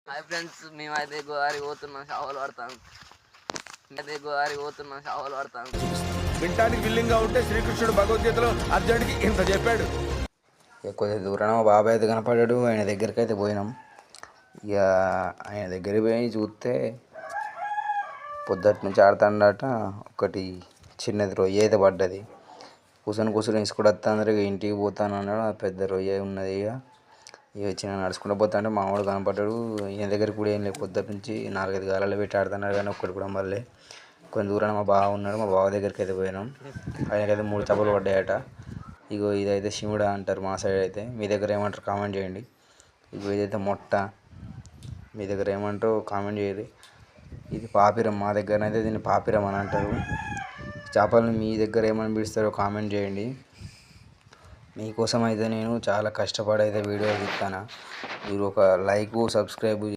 Hi friends, మేమైతే గోదావరి పోతున్నాం, చేపలు పడతాం. గోదావరి పోతున్నాం, చేపలు పడతాం. వినటానికి విల్లింగ్గా ఉంటే శ్రీకృష్ణుడు భగవద్గీతలో అర్జునుడికి ఇంత చెప్పాడు. కొద్ది దూరం మా బాబాయ్ అయితే కనపడ్డాడు. ఆయన దగ్గరికి అయితే పోయినాం. ఇక ఆయన దగ్గరికి పోయి చూస్తే పొద్దుటి నుంచి ఆడుతాడట. ఒకటి చిన్నది రొయ్య అయితే పడ్డది. కూర్చొని ఇసుకుడు వస్తుంది. ఇక ఇంటికి పోతాను అన్నాడు. ఆ పెద్ద రొయ్య ఉన్నది. ఇక చిన్న నడుచుకుంటూ పోతా అంటే మామూలు కనపడ్డాడు. ఈయన దగ్గరికి కూడా ఏం లేదు. పొద్దుటి నుంచి 4-5 గాలాలు పెట్టి ఆడుతున్నాడు కానీ ఒక్కటి కూడా మళ్ళీ. కొంచెం దూరాన మా బావ ఉన్నాడు. మా బావ దగ్గరికి అయితే పోయినాం. ఆయనకైతే 3 చేపలు పడ్డాయట. ఇగో ఇదైతే శివుడా అంటారు మా సైడ్ అయితే. మీ దగ్గర ఏమంటారు కామెంట్ చేయండి. ఇగో ఇదైతే మొట్ట, మీ దగ్గర ఏమంటారో కామెంట్ చేయండి. ఇది పాపిరం, మా దగ్గర అయితే దీన్ని పాపిరం అని అంటారు. చేపలను మీ దగ్గర ఏమని పిలుస్తారో కామెంట్ చేయండి. మీకోసం అయితే నేను చాలా కష్టపడి అయితే వీడియో తీస్తాను. మీరు ఒక లైక్ సబ్స్క్రైబ్